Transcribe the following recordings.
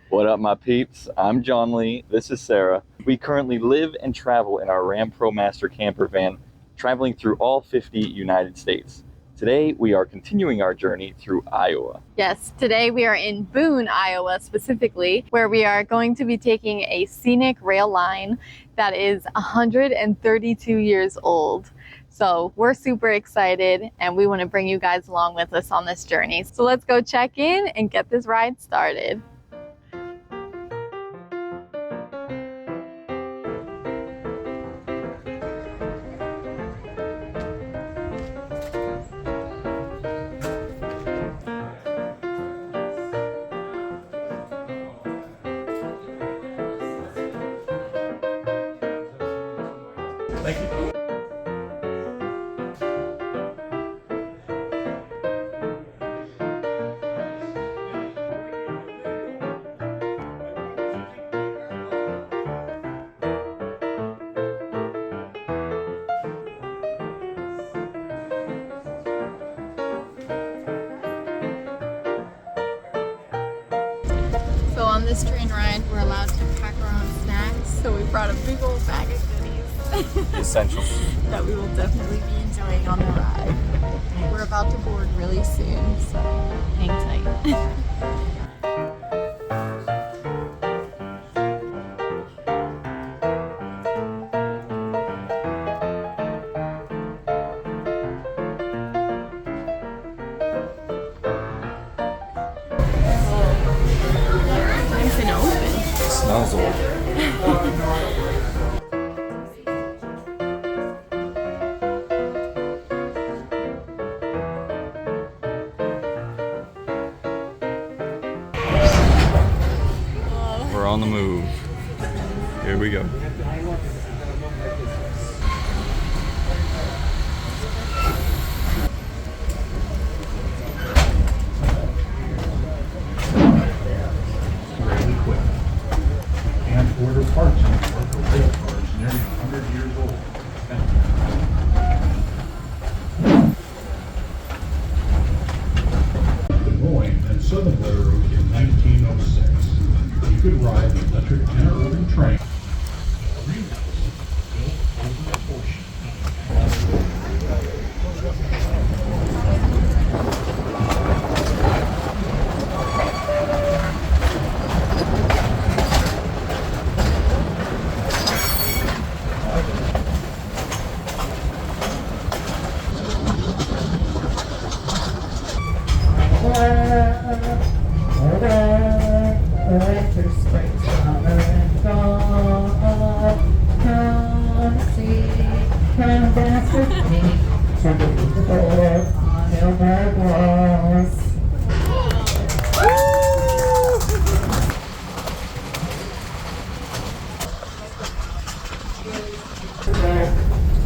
What up, my peeps? I'm John Lee. This is Sarah. We currently live and travel in our Ram Pro Master camper van, traveling through all 50 United States. Today, we are continuing our journey through Iowa. Yes, today we are in Boone, Iowa specifically, where we are going to be taking a scenic rail line that is 132 years old. So we're super excited and we want to bring you guys along with us on this journey. So let's go check in and get this ride started. Thank you. So on this train ride, we're allowed to pack our own snacks. So we brought a big old bag of goodies. Essential. That we will definitely be enjoying on the ride. We're about to board really soon, so hang tight. Nice and open. It smells old. We're on the move. Here we go. Really quick. And order parts in the local rail cars nearly 100 years old. The Moines and Southern Railroad in 1906. You could ride the electric interurban train. Built over a portion. Winter, spring, summer, and fall. Come see, come dance with me. To the board on Elmer Walls.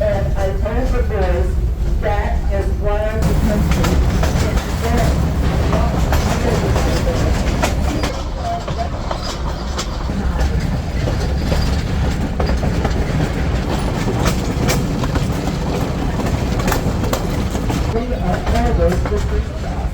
And I told the boys that is why the country we are always the first stop.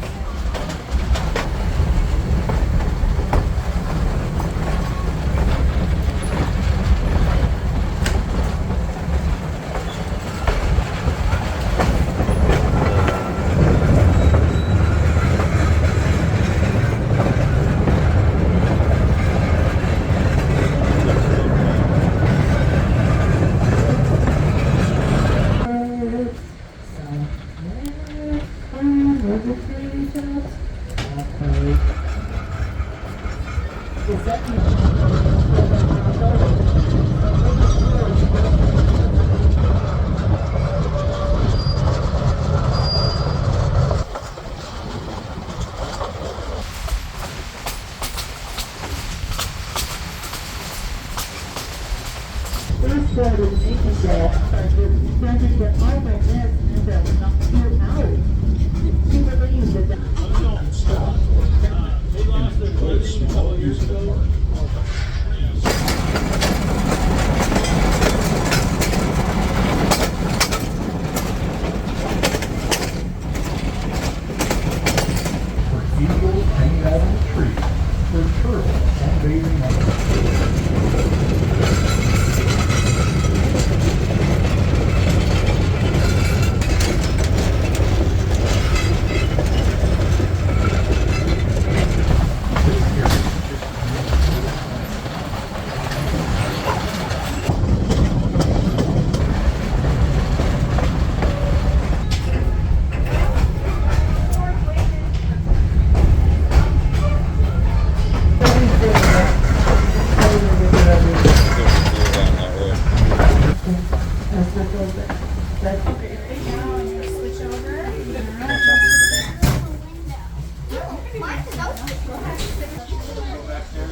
First started making that started to almost and that was not too out. She believes that Don't stop. They lost their place. Small use of the park. eagles hanging out in the trees, or turtles sunbathing on the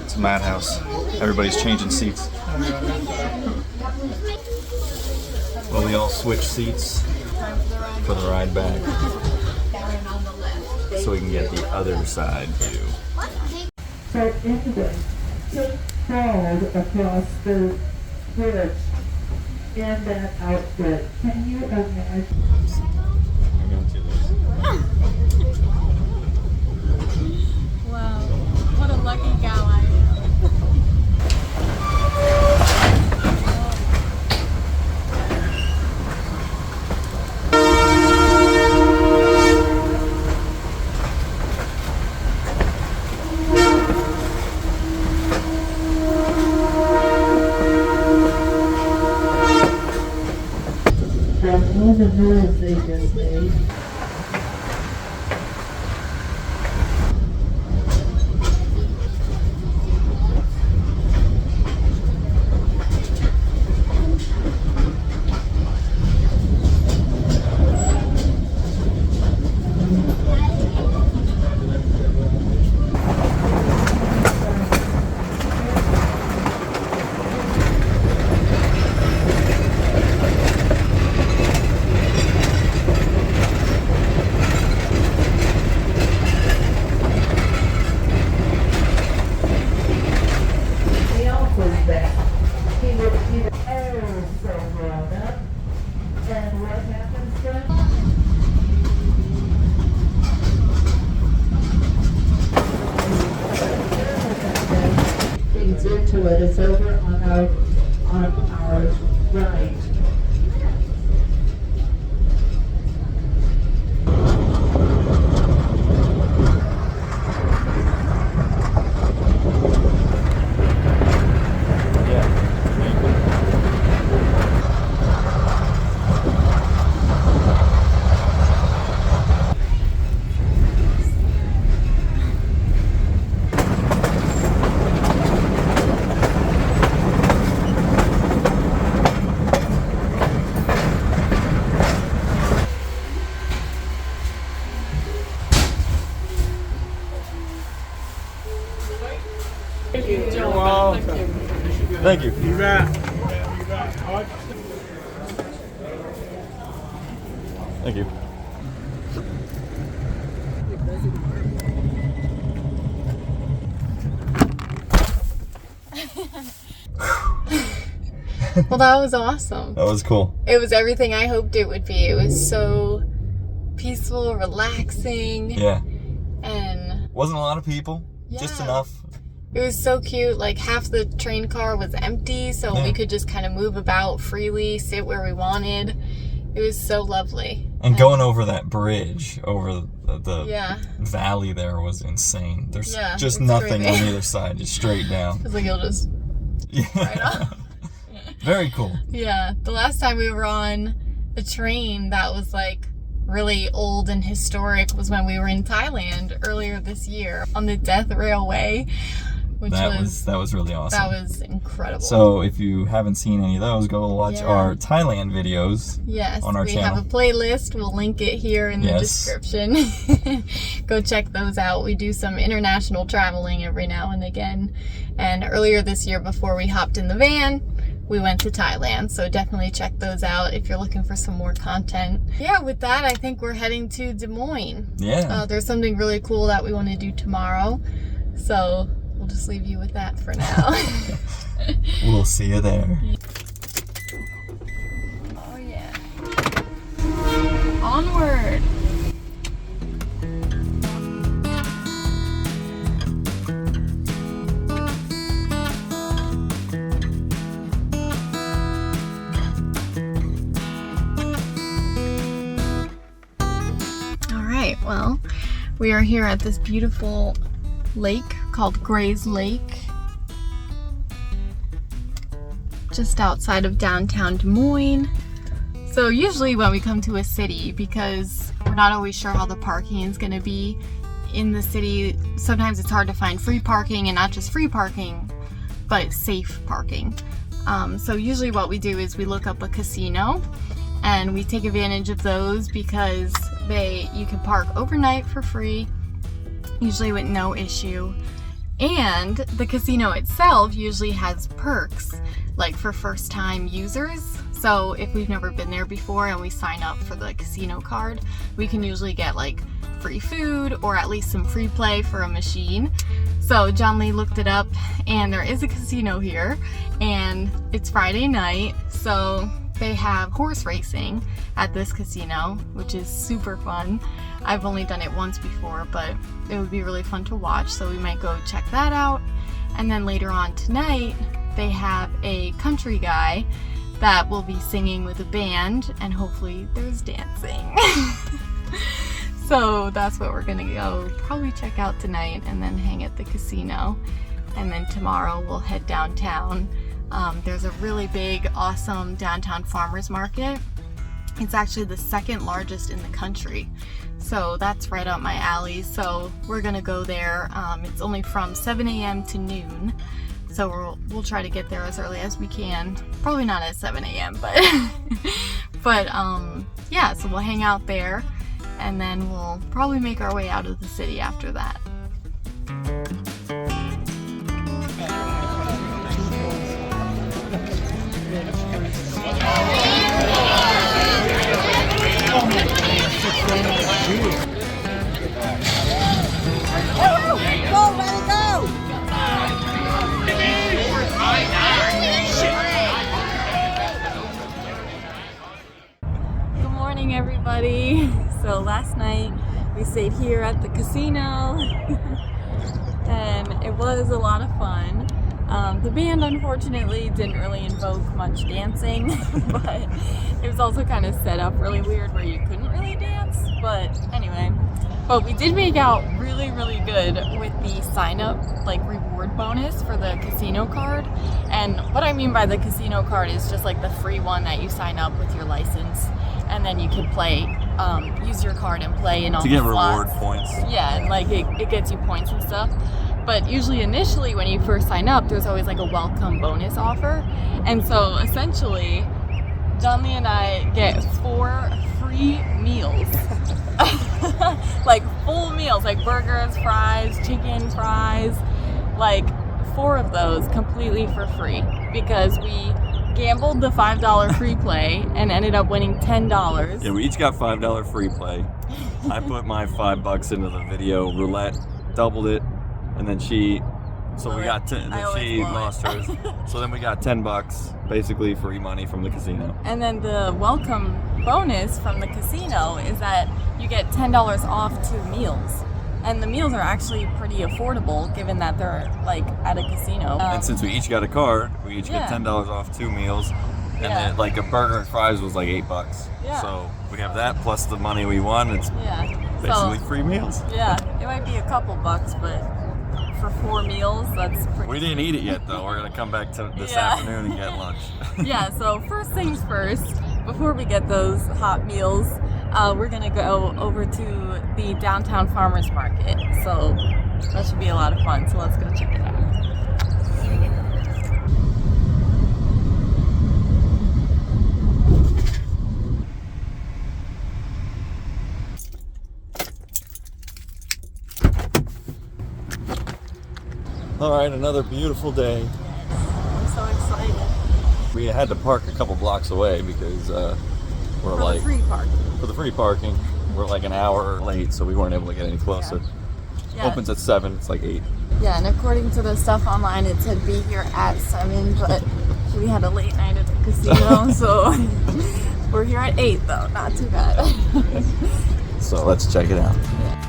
It's a madhouse. Everybody's changing seats. Well, we all switch seats for the ride back, so we can get the other side view. So anyway, he crawled across the bridge in that outfit. Can you imagine? Wow, what a lucky gal I am. From all the noise they just made. Into it. It's over on our right. Thank you. You bet. Thank you. Well, that was awesome. That was cool. It was everything I hoped it would be. It was so peaceful, relaxing. Yeah. And Wasn't a lot of people. Just Yeah. enough. it was so cute. Like half the train car was empty, so Yeah. we could just kind of move about freely, sit where we wanted. It was so lovely. And going over that bridge, over the Yeah. valley there was insane. There's Yeah, just it's nothing crazy. on either side, just straight down. It's like you'll just Yeah. right off. Very cool. Yeah. The last time we were on a train that was like really old and historic was when we were in Thailand earlier this year on the Death Railway, which That was really awesome. that was incredible. So if you haven't seen any of those, go watch Yeah. our Thailand videos. yes, on our we channel. have a playlist. We'll link it here in the Yes. description. Go check those out. We do some international traveling every now and again. And earlier this year, before we hopped in the van, we went to Thailand. So definitely check those out if you're looking for some more content. Yeah, with that, I think we're heading to Des Moines. Yeah. There's something really cool that we want to do tomorrow. So we'll just leave you with that for now. We'll see you there. Oh yeah. Onward. We are here at this beautiful lake called Gray's Lake, just outside of downtown Des Moines. So usually when we come to a city, because we're not always sure how the parking is going to be in the city, sometimes it's hard to find free parking, and not just free parking, but safe parking. So usually what we do is we look up a casino and we take advantage of those because you can park overnight for free, usually with no issue. And the casino itself usually has perks, like for first time users. So if we've never been there before and we sign up for the casino card, we can usually get like free food or at least some free play for a machine. So John Lee looked it up and there is a casino here, and it's Friday night, so they have horse racing at this casino, which is super fun. I've only done it once before, but it would be really fun to watch, so we might go check that out. And then later on tonight, they have a country guy that will be singing with a band, and hopefully there's dancing. So that's what we're gonna go probably check out tonight and then hang at the casino. And then tomorrow we'll head downtown. There's a really big, awesome downtown farmers market. It's actually the second largest in the country. So that's right up my alley. So we're gonna go there. It's only from 7 a.m. to noon. So we'll try to get there as early as we can. Probably not at 7 a.m. but yeah, so we'll hang out there and then we'll probably make our way out of the city after that. Good morning, everybody. So last night we stayed here at the casino and it was a lot of fun. The band unfortunately didn't really invoke much dancing, but it was also kind of set up really weird where you couldn't really dance. But anyway, but we did make out really, really good with the sign up like reward bonus for the casino card. And what I mean by the casino card is just like the free one that you sign up with your license, and then you can play, use your card and play in all the slots. To get reward points. Yeah, and like it gets you points and stuff. But usually initially when you first sign up, there's always like a welcome bonus offer. And so essentially, John Lee and I get 4 free meals. Like full meals, like burgers, fries, chicken, fries, like 4 of those completely for free because we gambled the $5 free play and ended up winning $10. Yeah, we each got $5 free play. I put my $5 into the video roulette, doubled it, and then she lost hers. So then we got $10, basically free money from the casino. And then the welcome bonus from the casino is that you get $10 off 2 meals. And the meals are actually pretty affordable given that they're like at a casino. And since we each got a card, we each get $10 off 2 meals. And then like a burger and fries was like $8. Yeah. So we have that plus the money we won. It's basically free meals. Yeah, it might be a couple bucks, but for 4 meals, that's pretty. We didn't eat it yet though. We're gonna come back to this afternoon and get lunch. Yeah, so first things first, before we get those hot meals, we're gonna go over to the downtown farmers market. So that should be a lot of fun. So let's go check it out. All right, another beautiful day. I'm so excited. We had to park a couple blocks away because we're like for the free parking. We're like an hour late, so we weren't able to get any closer. Yeah. Opens at 7. It's like 8. Yeah, and according to the stuff online, it said be here at 7, but we had a late night at the casino, so we're here at 8 though. Not too bad. So let's check it out. Yeah.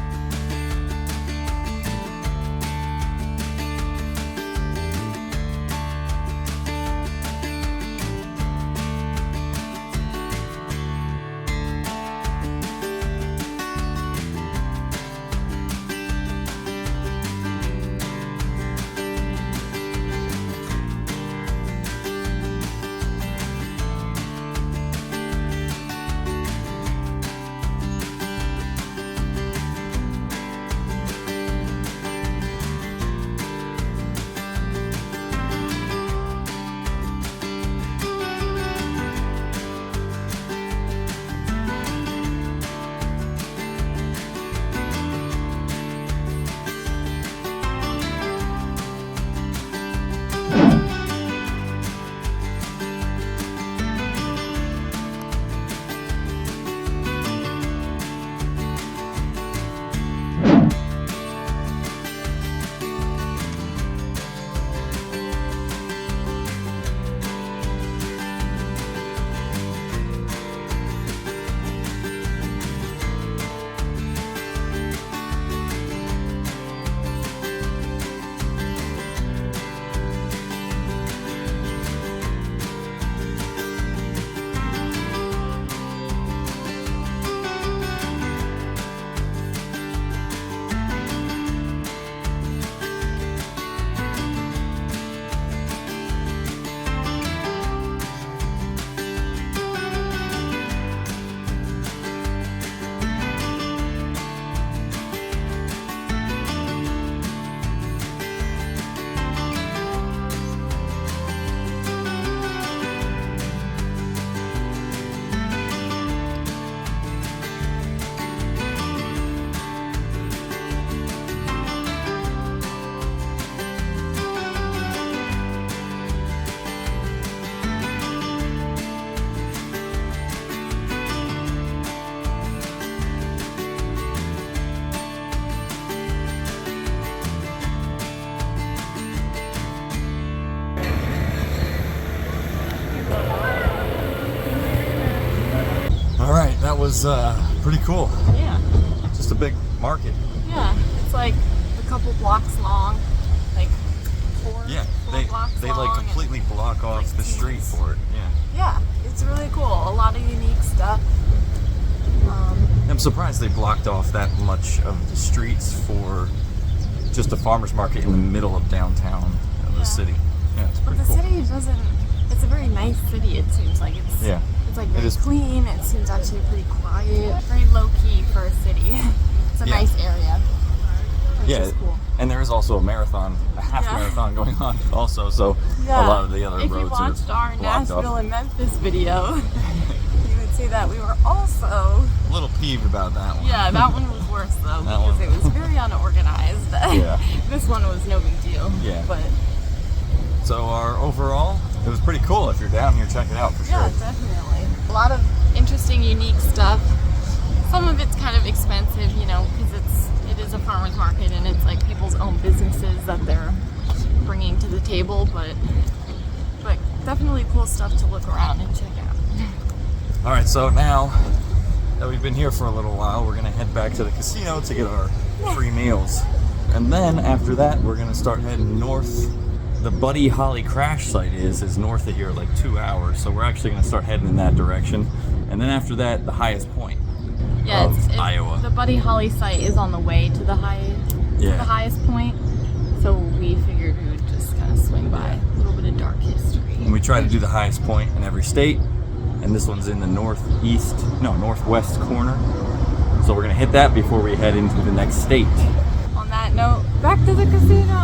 was pretty cool. Yeah. Just a big market. Yeah. It's like a couple blocks long, like four blocks they long, like completely block off like the street for it. Yeah. Yeah, it's really cool. A lot of unique stuff. I'm surprised they blocked off that much of the streets for just a farmer's market in the middle of downtown of the city. Yeah, it's pretty But the cool. city doesn't. It's a very nice city. It seems like it's. Yeah. It's like very is. clean. It seems actually pretty quiet. Very low key for a city. It's a nice area. Which is cool. And there is also a half marathon going on also, so a lot of the other if roads you watched are our blocked Nashville off. and Memphis video, you would see that we were also. A little peeved about that one. Yeah, that one was worse though That because one- it was very unorganized. Yeah. This one was no big deal. Yeah. But So our overall, it was pretty cool. If you're down here, check it out for yeah, sure. definitely. A lot of interesting, unique stuff. Some of it's kind of expensive, you know, because it is a farmer's market and it's like people's own businesses that they're bringing to the table, but definitely cool stuff to look around and check out. All right, so now that we've been here for a little while, we're gonna head back to the casino to get our free meals. And then after that, we're gonna start heading north. The Buddy Holly crash site is north of here, like 2 hours. So we're actually gonna start heading in that direction. And then after that, the highest point of Iowa. The Buddy Holly site is on the way to the highest point, so we figured we would just kind of swing by a little bit of dark history. And we try to do the highest point in every state. And this one's in the northwest corner. So we're gonna hit that before we head into the next state. On that note, back to the casino.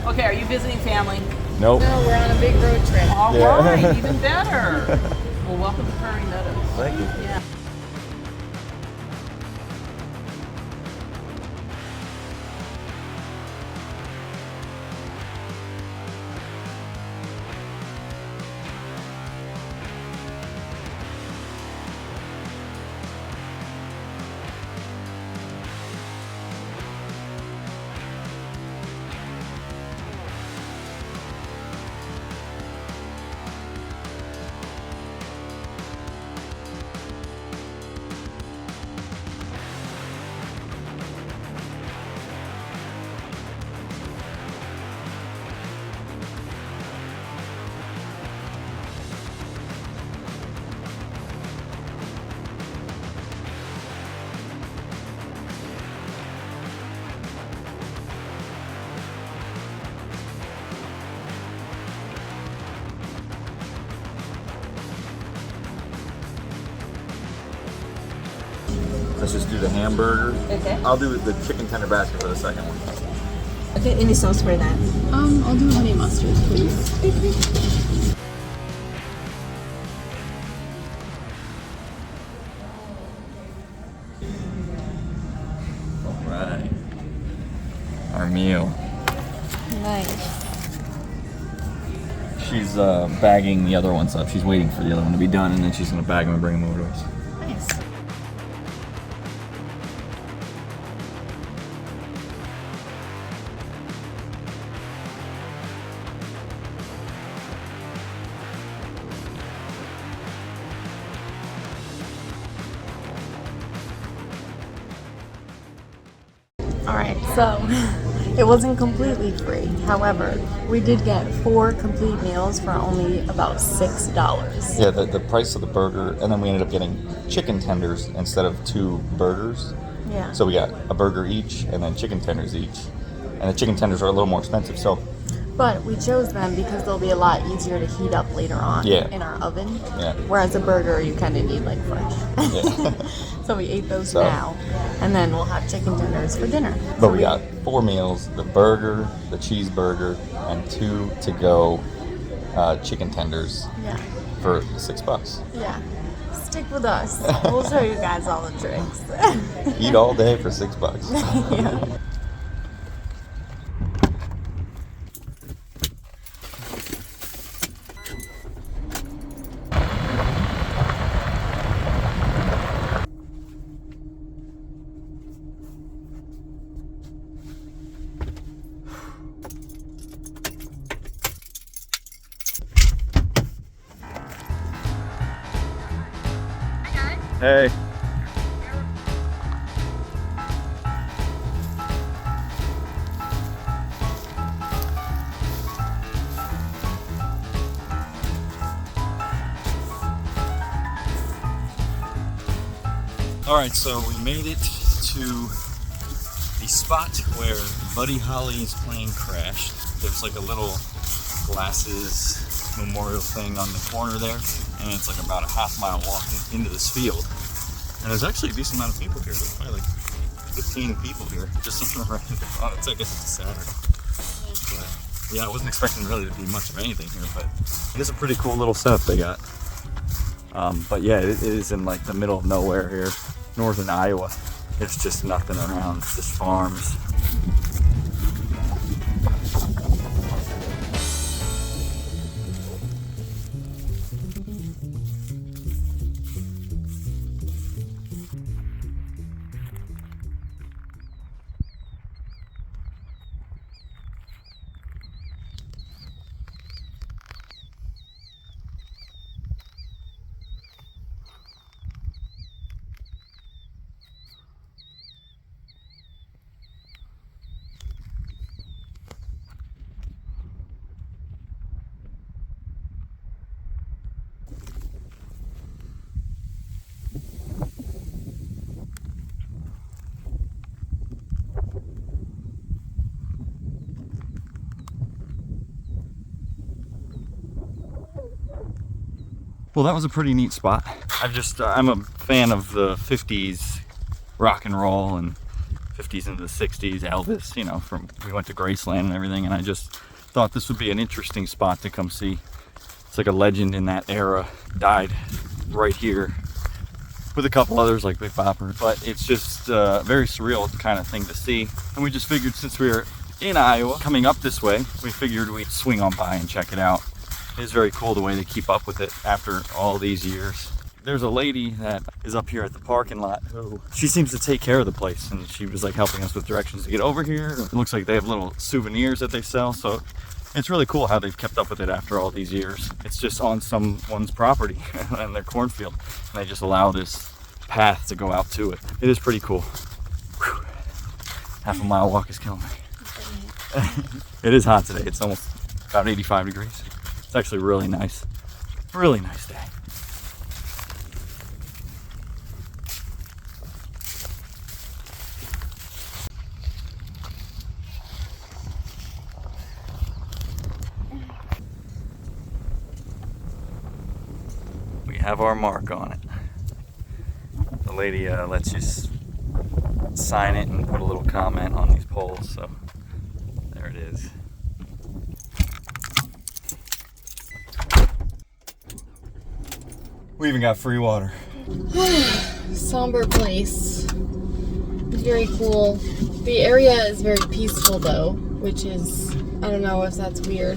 Okay, are you visiting family? Nope. No, we're on a big road trip. All Yeah. right, even better. Well, welcome to Prairie Meadows. Thank you. Yeah. Let's just do the hamburger. Okay. I'll do the chicken tender basket for the second one. Okay, any sauce for that? I'll do honey mustard, please. All right. Our meal. Nice. She's bagging the other ones up. She's waiting for the other one to be done, and then she's gonna bag them and bring them over to us. Nice. Alright, so it wasn't completely free. However, we did get 4 complete meals for only about $6. Yeah, the price of the burger, and then we ended up getting chicken tenders instead of 2 burgers. Yeah. So we got a burger each, and then chicken tenders each. And the chicken tenders are a little more expensive, so But we chose them because they'll be a lot easier to heat up later on Yeah. in our oven. Yeah. Whereas a burger, you kind of need like fresh. yeah. So we ate those So- now, and then we'll have chicken tenders for dinner. But we got 4 meals: the burger, the cheeseburger, and 2 to-go chicken tenders Yeah. for $6. Yeah. Stick with us. We'll show you guys all the tricks. Eat all day for $6. Yeah. Hey. All right, so we made it to the spot where Buddy Holly's plane crashed. There's like a little glasses memorial thing on the corner there, and it's like about a half-mile walk into this field. And there's actually a decent amount of people here. There's probably like 15 people here, just something around the corner. I guess it's a Saturday. But yeah, I wasn't expecting really to be much of anything here, but it is a pretty cool little setup they got. But yeah, it is in like the middle of nowhere here, northern Iowa. It's just nothing around, it's just farms. Well, that was a pretty neat spot. I'm a fan of the 50s rock and roll and 50s into the 60s, Elvis, you know, we went to Graceland and everything, and I just thought this would be an interesting spot to come see. It's like a legend in that era, died right here with a couple others like Big Bopper, but it's just a very surreal kind of thing to see. And we just figured since we were in Iowa, coming up this way, we figured we'd swing on by and check it out. It is very cool the way they keep up with it after all these years. There's a lady that is up here at the parking lot who, she seems to take care of the place, and she was like helping us with directions to get over here. It looks like they have little souvenirs that they sell, so it's really cool how they've kept up with it after all these years. It's just on someone's property and their cornfield, and they just allow this path to go out to it. It is pretty cool. Whew. Half a mile walk is killing me. It is hot today. It's almost about 85 degrees. It's actually really nice. Really nice day. We have our mark on it. The lady lets you sign it and put a little comment on these poles, so there it is. We even got free water. Somber place. Very cool. The area is very peaceful though, which is, I don't know if that's weird.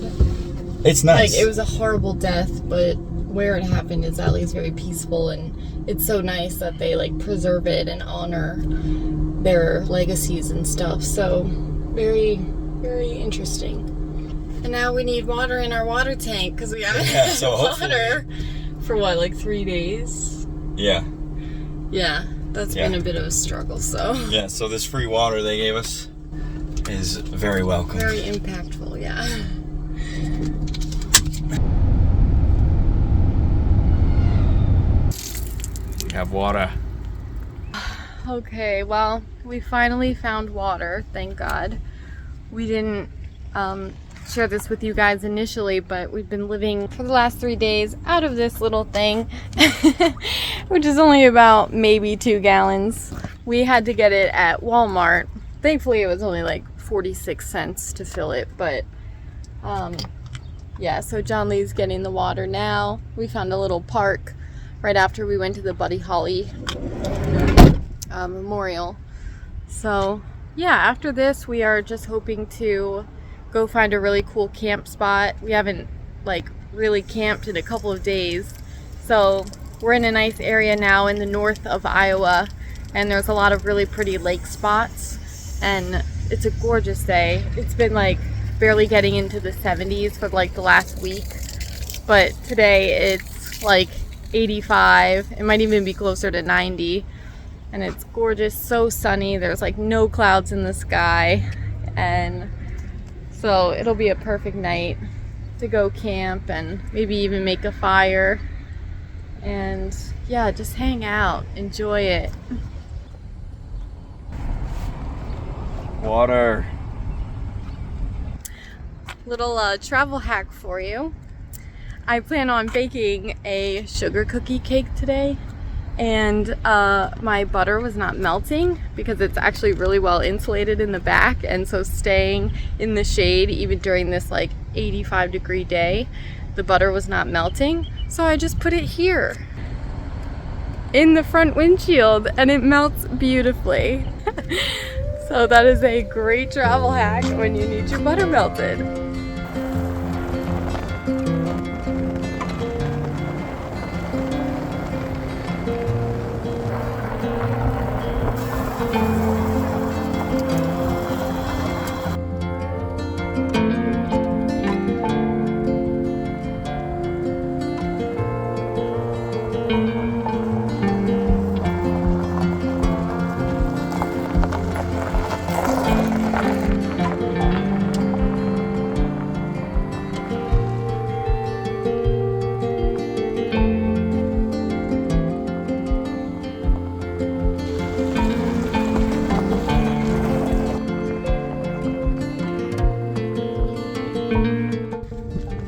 It's nice. Like, it was a horrible death, but where it happened is at least very peaceful, and it's so nice that they like preserve it and honor their legacies and stuff. So very, very interesting. And now we need water in our water tank because we gotta have water for what, like 3 days? Yeah. Yeah, that's been a bit of a struggle, so. Yeah, so this free water they gave us is very welcome. Very impactful, yeah. We have water. Okay, well, we finally found water, thank God. We didn't share this with you guys initially, but we've been living for the last 3 days out of this little thing, which is only about maybe 2 gallons. We had to get it at Walmart. Thankfully, it was only like 46 cents to fill it, but Yeah, so John Lee's getting in the water now. We found a little park right after we went to the Buddy Holly memorial. So yeah, after this we are just hoping to go find a really cool camp spot. We haven't like really camped in a couple of days. So we're in a nice area now in the north of Iowa, and there's a lot of really pretty lake spots, and it's a gorgeous day. It's been like barely getting into the 70s for like the last week, but today it's like 85. It might even be closer to 90, and it's gorgeous, so sunny. There's like no clouds in the sky, and so it'll be a perfect night to go camp and maybe even make a fire and yeah, just hang out, enjoy it. Water. Little travel hack for you. I plan on baking a sugar cookie cake today, and my butter was not melting because it's actually really well insulated in the back, and so staying in the shade even during this like 85-degree day, the butter was not melting. So I just put it here in the front windshield and it melts beautifully. So that is a great travel hack when you need your butter melted.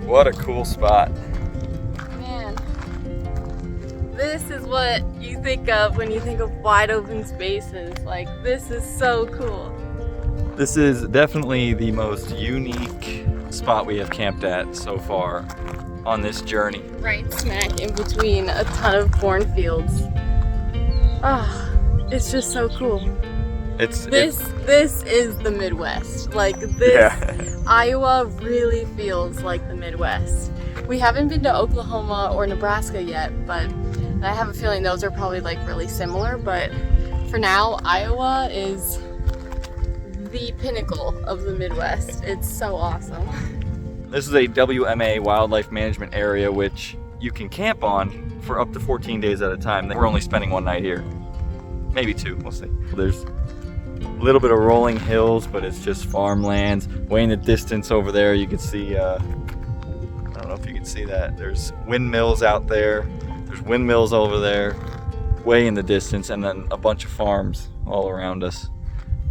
What a cool spot. Man, this is what you think of when you think of wide open spaces. Like, this is so cool. This is definitely the most unique spot we have camped at so far on this journey. Right smack in between a ton of cornfields. Ah, it's just so cool. This is the Midwest. Like this, Yeah. Iowa really feels like the Midwest. We haven't been to Oklahoma or Nebraska yet, but I have a feeling those are probably like really similar. But for now, Iowa is the pinnacle of the Midwest. It's so awesome. This is a WMA wildlife management area which you can camp on for up to 14 days at a time. We're only spending one night here. Maybe two, we'll see. There's a little bit of rolling hills, but it's just farmlands. Way in the distance over there, you can see, I don't know if you can see that. There's windmills out there. There's windmills over there, way in the distance, and then a bunch of farms all around us.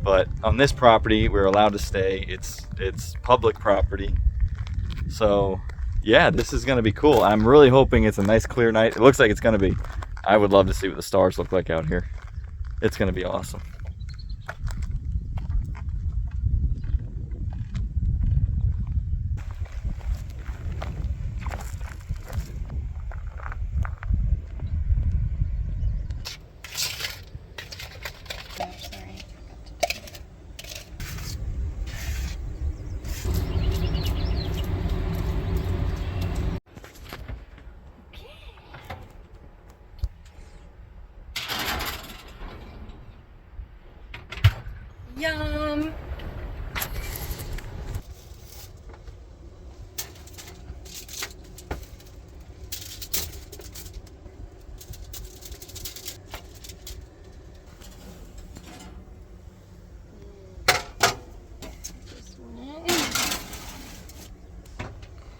But on this property, we're allowed to stay. It's public property. So yeah, this is gonna be cool. I'm really hoping it's a nice clear night. It looks like it's gonna be. I would love to see what the stars look like out here. It's gonna be awesome. Yum!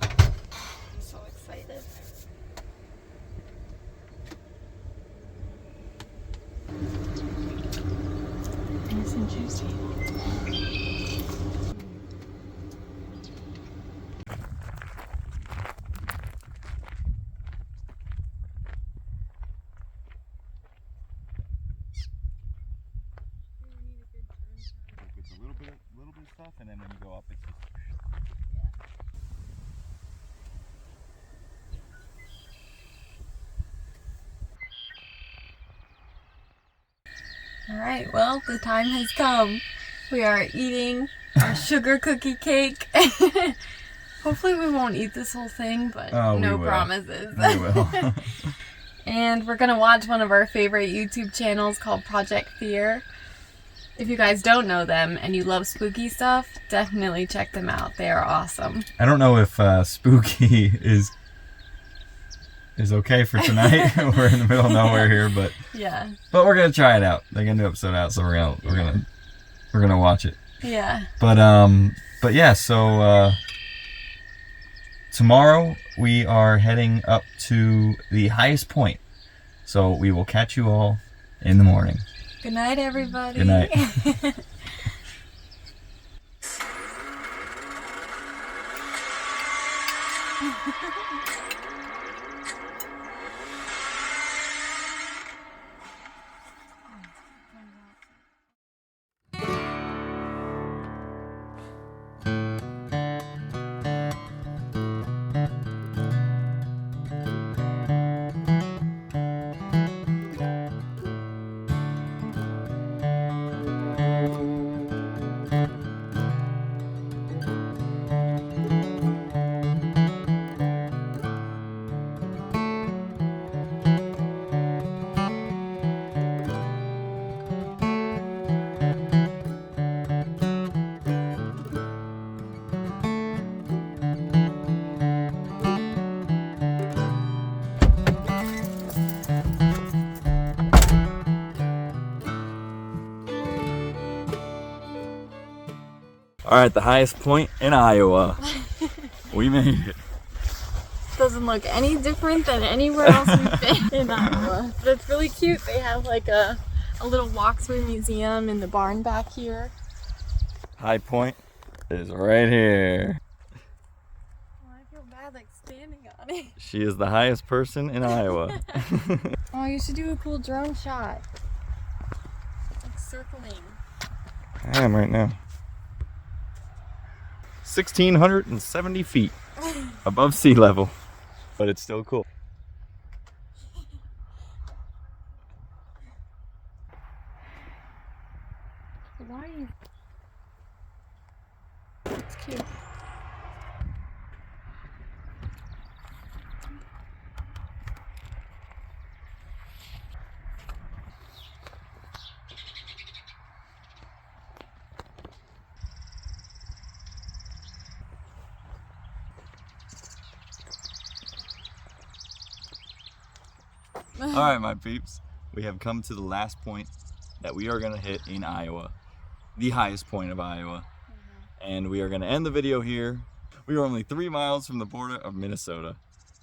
I'm so excited. Nice and juicy. It's a little bit of stuff, and then when you go up, it's just. Alright, well, the time has come. We are eating our sugar cookie cake. Hopefully we won't eat this whole thing, but no promises. We will. And we're gonna watch one of our favorite YouTube channels called Project Fear. If you guys don't know them and you love spooky stuff, definitely check them out. They are awesome. I don't know if spooky is okay for tonight. We're in the middle of nowhere here, but yeah. But we're gonna try it out. They got a new episode out, so we're gonna watch it. Yeah. But yeah. So tomorrow we are heading up to the highest point. So we will catch you all in the morning. Good night, everybody. Good night. All right, the highest point in Iowa. We made it. Doesn't look any different than anywhere else we've been in Iowa. But it's really cute. They have like a little walk-through museum in the barn back here. High point is right here. Oh, I feel bad like standing on it. She is the highest person in Iowa. Oh, you should do a cool drone shot. Like circling. I am right now. 1,670 feet above sea level, but it's still cool. Why are you? It's cute. All right, my peeps, we have come to the last point that we are going to hit in Iowa, the highest point of Iowa. And we are going to end the video here. We are only 3 miles from the border of Minnesota,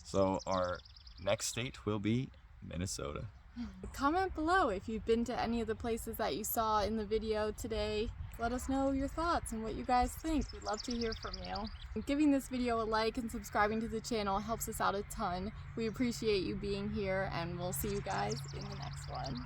so our next state will be Minnesota. Comment below if you've been to any of the places that you saw in the video today. Let us know your thoughts and what you guys think. We'd love to hear from you. Giving this video a like and subscribing to the channel helps us out a ton. We appreciate you being here, and we'll see you guys in the next one.